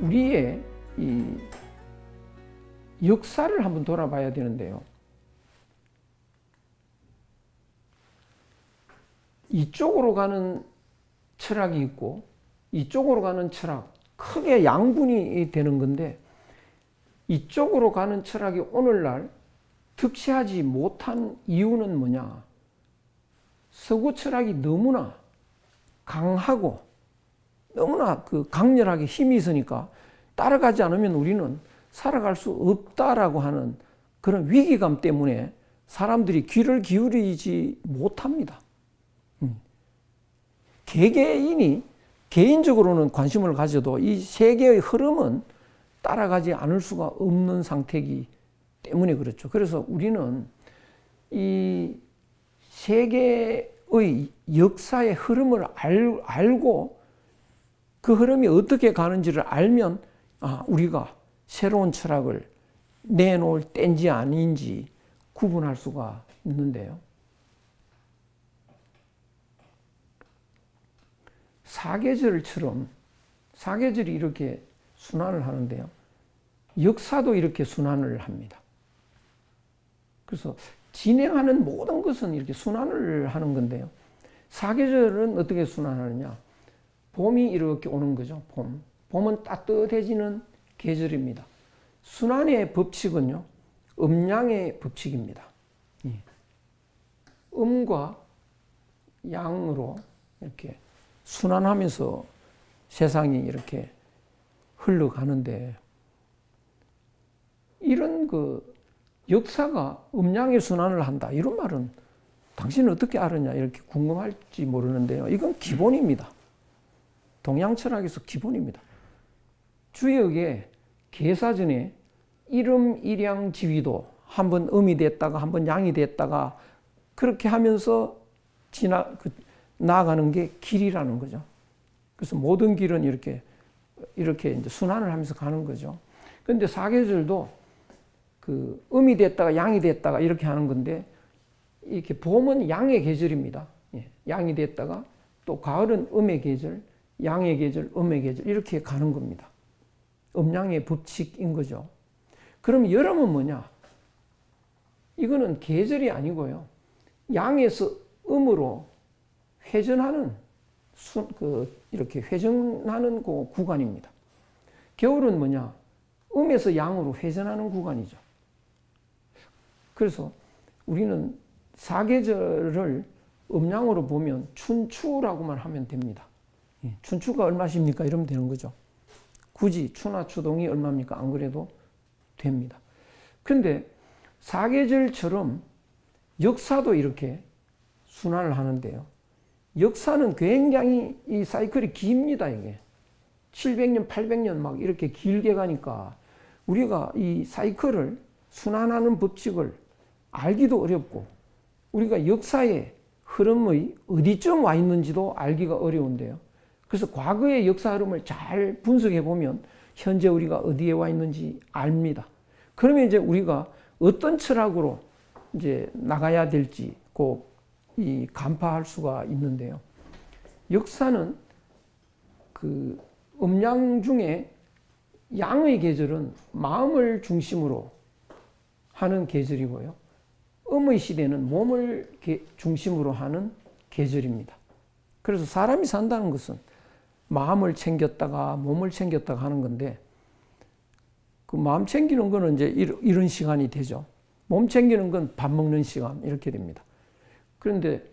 우리의 이 역사를 한번 돌아봐야 되는데요. 이쪽으로 가는 철학이 있고 이쪽으로 가는 철학, 크게 양분이 되는 건데, 이쪽으로 가는 철학이 오늘날 득세하지 못한 이유는 뭐냐? 서구 철학이 너무나 강하고 너무나 강렬하게 힘이 있으니까 따라가지 않으면 우리는 살아갈 수 없다라고 하는 그런 위기감 때문에 사람들이 귀를 기울이지 못합니다. 개개인이 개인적으로는 관심을 가져도 이 세계의 흐름은 따라가지 않을 수가 없는 상태이기 때문에 그렇죠. 그래서 우리는 이 세계의 역사의 흐름을 알고 그 흐름이 어떻게 가는지를 알면 우리가 새로운 철학을 내놓을 때인지 아닌지 구분할 수가 있는데요. 사계절처럼 사계절이 이렇게 순환을 하는데요. 역사도 이렇게 순환을 합니다. 그래서 진행하는 모든 것은 이렇게 순환을 하는 건데요. 사계절은 어떻게 순환하느냐? 봄이 이렇게 오는 거죠. 봄은 따뜻해지는 계절입니다. 순환의 법칙은요, 음양의 법칙입니다. 음과 양으로 이렇게 순환하면서 세상이 이렇게 흘러가는데, 이런 역사가 음양의 순환을 한다, 이런 말은 당신은 어떻게 알았냐 이렇게 궁금할지 모르는데요. 이건 기본입니다. 동양 철학에서 기본입니다. 주역의 계사전에 일음, 일양, 지위도 한번 음이 됐다가 한번 양이 됐다가 그렇게 하면서 나아가는 게 길이라는 거죠. 그래서 모든 길은 이렇게 이제 순환을 하면서 가는 거죠. 그런데 사계절도 음이 됐다가 양이 됐다가 이렇게 하는 건데, 이렇게 봄은 양의 계절입니다. 양이 됐다가 또 가을은 음의 계절, 양의 계절, 음의 계절 이렇게 가는 겁니다. 음양의 법칙인 거죠. 그럼 여름은 뭐냐? 이거는 계절이 아니고요. 양에서 음으로 회전하는 이렇게 회전하는 그 구간입니다. 겨울은 뭐냐? 음에서 양으로 회전하는 구간이죠. 그래서 우리는 사계절을 음양으로 보면 춘추라고만 하면 됩니다. 춘추가 얼마십니까? 이러면 되는 거죠. 굳이 추나 추동이 얼마입니까? 안 그래도 됩니다. 그런데 사계절처럼 역사도 이렇게 순환을 하는데요. 역사는 굉장히 이 사이클이 깁니다, 이게. 700년, 800년 막 이렇게 길게 가니까 우리가 이 사이클을 순환하는 법칙을 알기도 어렵고, 우리가 역사의 흐름의 어디쯤 와 있는지도 알기가 어려운데요. 그래서 과거의 역사 흐름을 잘 분석해 보면 현재 우리가 어디에 와 있는지 압니다. 그러면 이제 우리가 어떤 철학으로 이제 나가야 될지 꼭 간파할 수가 있는데요. 역사는 음양 중에 양의 계절은 마음을 중심으로 하는 계절이고요. 음의 시대는 몸을 중심으로 하는 계절입니다. 그래서 사람이 산다는 것은 마음을 챙겼다가 몸을 챙겼다가 하는 건데, 그 마음 챙기는 거는 이제 이런 시간이 되죠. 몸 챙기는 건 밥 먹는 시간 이렇게 됩니다. 그런데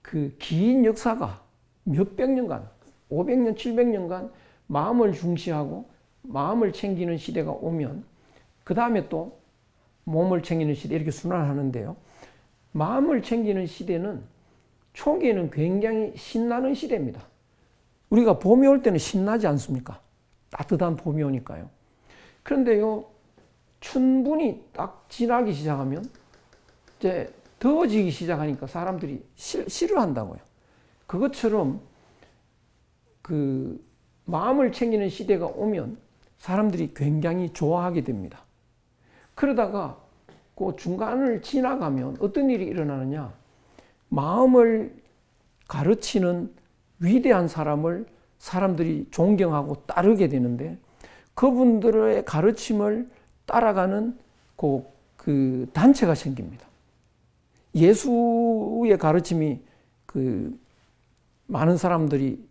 그 긴 역사가 몇백 년간, 500년, 700년간 마음을 중시하고 마음을 챙기는 시대가 오면 그 다음에 또 몸을 챙기는 시대 이렇게 순환하는데요. 마음을 챙기는 시대는 초기에는 굉장히 신나는 시대입니다. 우리가 봄이 올 때는 신나지 않습니까? 따뜻한 봄이 오니까요. 그런데요, 춘분이 딱 지나기 시작하면 이제 더워지기 시작하니까 사람들이 싫어한다고요. 그것처럼 마음을 챙기는 시대가 오면 사람들이 굉장히 좋아하게 됩니다. 그러다가 그 중간을 지나가면 어떤 일이 일어나느냐? 마음을 가르치는 위대한 사람을 사람들이 존경하고 따르게 되는데, 그분들의 가르침을 따라가는 그 단체가 생깁니다. 예수의 가르침이 많은 사람들이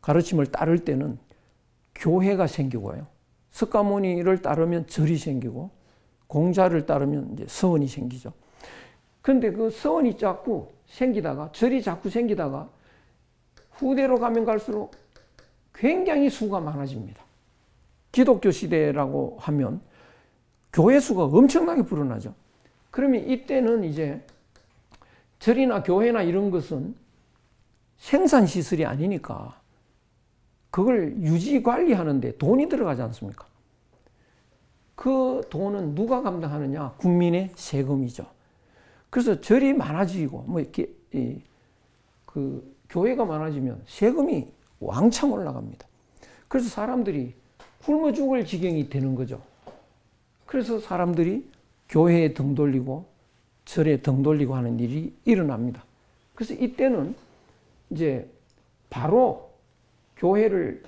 가르침을 따를 때는 교회가 생기고요. 석가모니를 따르면 절이 생기고, 공자를 따르면 이제 서원이 생기죠. 그런데 그 서원이 자꾸 생기다가, 절이 자꾸 생기다가 후대로 가면 갈수록 굉장히 수가 많아집니다. 기독교 시대라고 하면 교회 수가 엄청나게 불어나죠. 그러면 이때는 이제 절이나 교회나 이런 것은 생산시설이 아니니까 그걸 유지 관리하는데 돈이 들어가지 않습니까? 그 돈은 누가 감당하느냐? 국민의 세금이죠. 그래서 절이 많아지고 교회가 많아지면 세금이 왕창 올라갑니다. 그래서 사람들이 굶어 죽을 지경이 되는 거죠. 그래서 사람들이 교회에 등 돌리고 절에 등 돌리고 하는 일이 일어납니다. 그래서 이때는 이제 바로 교회에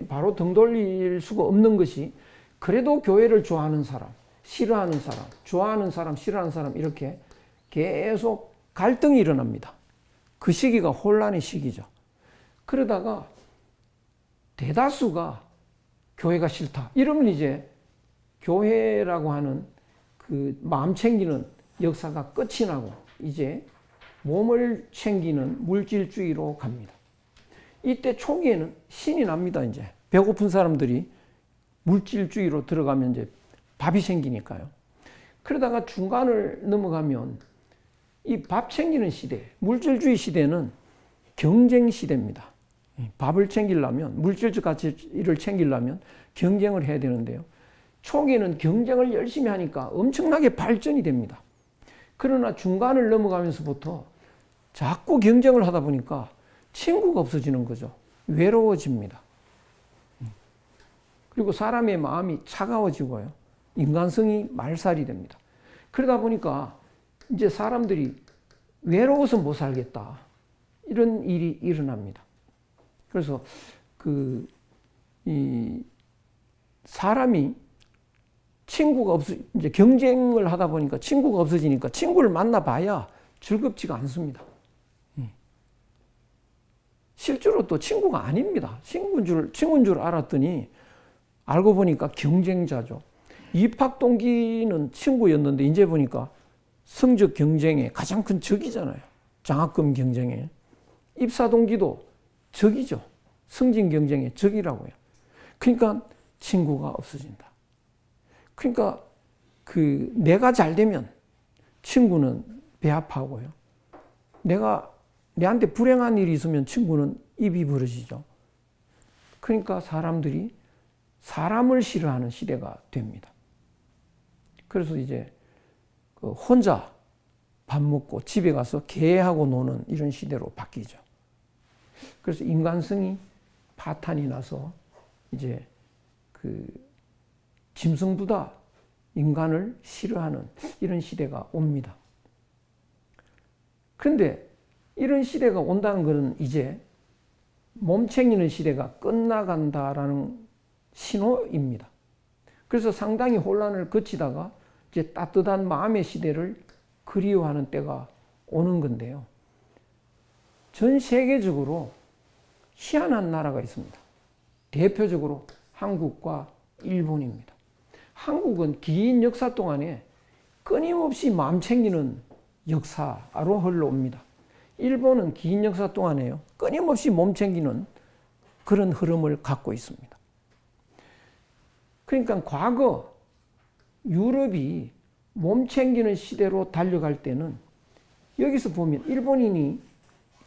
바로 등 돌릴 수가 없는 것이, 그래도 교회를 좋아하는 사람, 싫어하는 사람, 좋아하는 사람, 싫어하는 사람, 이렇게 계속 갈등이 일어납니다. 그 시기가 혼란의 시기죠. 그러다가 대다수가 교회가 싫다 이러면 이제 교회라고 하는 그 마음 챙기는 역사가 끝이 나고 이제 몸을 챙기는 물질주의로 갑니다. 이때 초기에는 신이 납니다. 이제 배고픈 사람들이 물질주의로 들어가면 이제 밥이 생기니까요. 그러다가 중간을 넘어가면 이 밥 챙기는 시대, 물질주의 시대는 경쟁 시대입니다. 밥을 챙기려면, 물질적 가치를 챙기려면 경쟁을 해야 되는데요. 초기에는 경쟁을 열심히 하니까 엄청나게 발전이 됩니다. 그러나 중간을 넘어가면서부터 자꾸 경쟁을 하다 보니까 친구가 없어지는 거죠. 외로워집니다. 그리고 사람의 마음이 차가워지고요. 인간성이 말살이 됩니다. 그러다 보니까 이제 사람들이 외로워서 못 살겠다, 이런 일이 일어납니다. 그래서 사람이 친구가 이제 경쟁을 하다 보니까 친구가 없어지니까 친구를 만나봐야 즐겁지가 않습니다. 실제로 또 친구가 아닙니다. 친구인 줄 알았더니 알고 보니까 경쟁자죠. 입학 동기는 친구였는데 이제 보니까 성적 경쟁의 가장 큰 적이잖아요. 장학금 경쟁에. 입사 동기도 적이죠. 승진 경쟁의 적이라고요. 그러니까 친구가 없어진다. 그러니까 내가 잘 되면 친구는 배합하고요. 내한테 불행한 일이 있으면 친구는 입이 벌어지죠. 그러니까 사람들이 사람을 싫어하는 시대가 됩니다. 그래서 이제 혼자 밥 먹고 집에 가서 개하고 노는 이런 시대로 바뀌죠. 그래서 인간성이 파탄이 나서 이제 짐승보다 인간을 싫어하는 이런 시대가 옵니다. 그런데 이런 시대가 온다는 것은 이제 몸 챙기는 시대가 끝나간다라는 신호입니다. 그래서 상당히 혼란을 거치다가 이제 따뜻한 마음의 시대를 그리워하는 때가 오는 건데요. 전 세계적으로 희한한 나라가 있습니다. 대표적으로 한국과 일본입니다. 한국은 긴 역사 동안에 끊임없이 마음 챙기는 역사로 흘러옵니다. 일본은 긴 역사 동안에요, 끊임없이 몸 챙기는 그런 흐름을 갖고 있습니다. 그러니까 과거 유럽이 몸 챙기는 시대로 달려갈 때는 여기서 보면 일본인이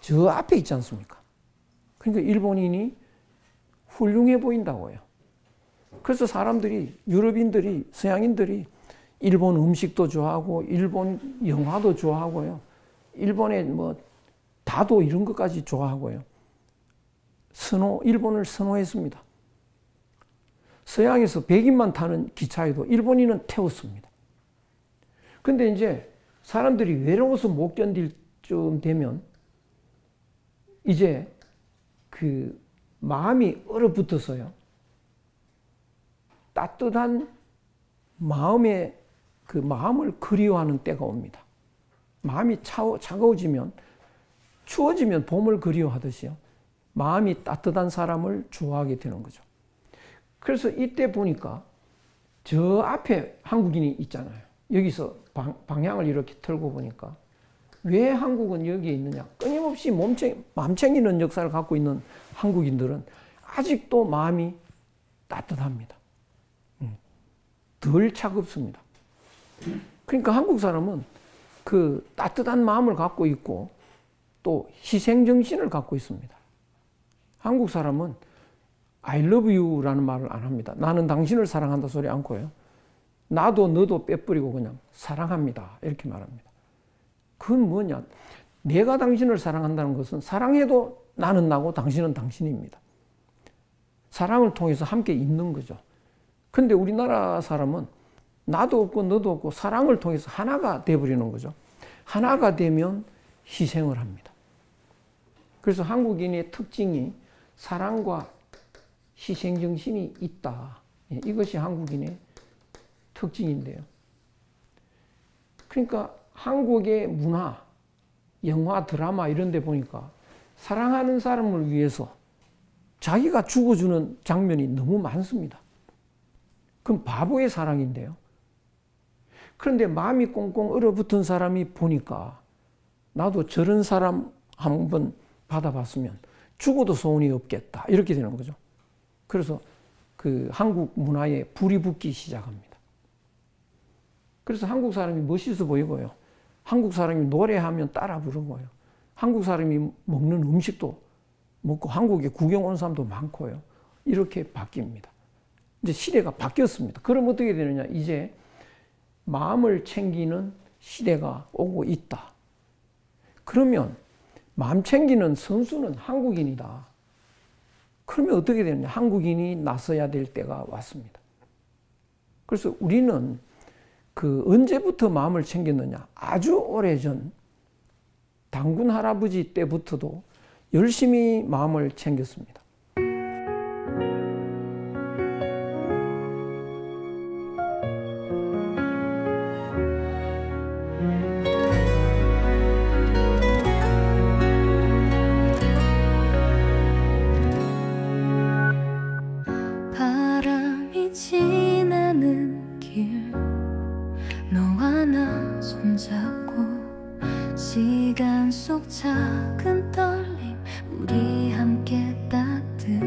저 앞에 있지 않습니까? 그러니까 일본인이 훌륭해 보인다고요. 그래서 사람들이, 유럽인들이, 서양인들이 일본 음식도 좋아하고 일본 영화도 좋아하고요. 일본의 다도 이런 것까지 좋아하고요. 일본을 선호했습니다. 서양에서 백인만 타는 기차에도 일본인은 태웠습니다. 근데 이제 사람들이 외로워서 못 견딜 쯤 되면 이제 마음이 얼어붙어서요. 따뜻한 마음의 그 마음을 그리워하는 때가 옵니다. 마음이 차가워지면, 추워지면 봄을 그리워하듯이요. 마음이 따뜻한 사람을 좋아하게 되는 거죠. 그래서 이때 보니까 저 앞에 한국인이 있잖아요. 여기서 방향을 이렇게 틀고 보니까 왜 한국은 여기에 있느냐. 끊임없이 마음 챙기는 역사를 갖고 있는 한국인들은 아직도 마음이 따뜻합니다. 덜 차갑습니다. 그러니까 한국 사람은 그 따뜻한 마음을 갖고 있고 또 희생정신을 갖고 있습니다. 한국 사람은 I love you라는 말을 안 합니다. 나는 당신을 사랑한다 소리 않고요. 나도 너도 빼뿌리고 그냥 사랑합니다. 이렇게 말합니다. 그건 뭐냐. 내가 당신을 사랑한다는 것은 사랑해도 나는 나고 당신은 당신입니다. 사랑을 통해서 함께 있는 거죠. 근데 우리나라 사람은 나도 없고 너도 없고 사랑을 통해서 하나가 되어버리는 거죠. 하나가 되면 희생을 합니다. 그래서 한국인의 특징이 사랑과 희생정신이 있다. 이것이 한국인의 특징인데요. 그러니까 한국의 문화, 영화, 드라마 이런 데 보니까 사랑하는 사람을 위해서 자기가 죽어주는 장면이 너무 많습니다. 그건 바보의 사랑인데요. 그런데 마음이 꽁꽁 얼어붙은 사람이 보니까 나도 저런 사람 한번 받아봤으면 죽어도 소원이 없겠다. 이렇게 되는 거죠. 그래서 그 한국 문화에 불이 붙기 시작합니다. 그래서 한국 사람이 멋있어 보이고요. 한국 사람이 노래하면 따라 부르고요. 한국 사람이 먹는 음식도 먹고 한국에 구경 온 사람도 많고요. 이렇게 바뀝니다. 이제 시대가 바뀌었습니다. 그럼 어떻게 되느냐. 이제 마음을 챙기는 시대가 오고 있다. 그러면 마음 챙기는 선수는 한국인이다. 그러면 어떻게 되느냐. 한국인이 나서야 될 때가 왔습니다. 그래서 우리는 그 언제부터 마음을 챙겼느냐. 아주 오래전 당군 할아버지 때부터도 열심히 마음을 챙겼습니다. 바람이 지나는 길 너와 나 손잡고 시간 속 작은 떨림 우리 함께 따뜻해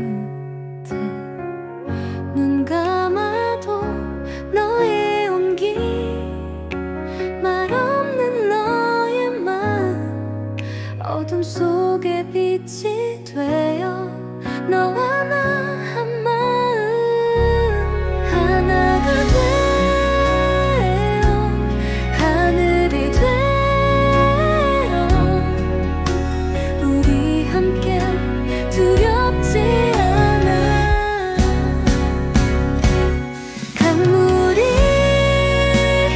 눈 감아도 너의 온기 말 없는 너의 마음 어둠 속에 빛이 되어 너와 나 한 마음 하나가 되어 하늘이 되어 우리 함께 두렵지 않아 강물이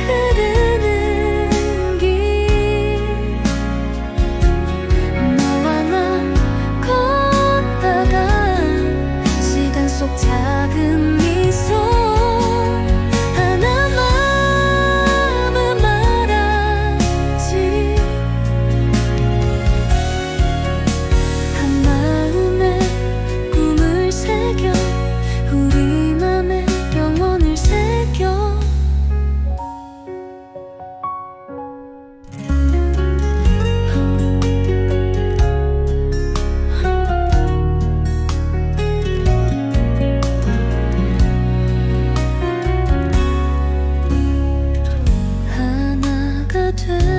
흐르는 길 너와 나 걷다가 시간 속 작은 미소 하나 마음을 말하지 한 마음에 꿈을 새겨 우리 맘에 영원을 새겨 하나가 돼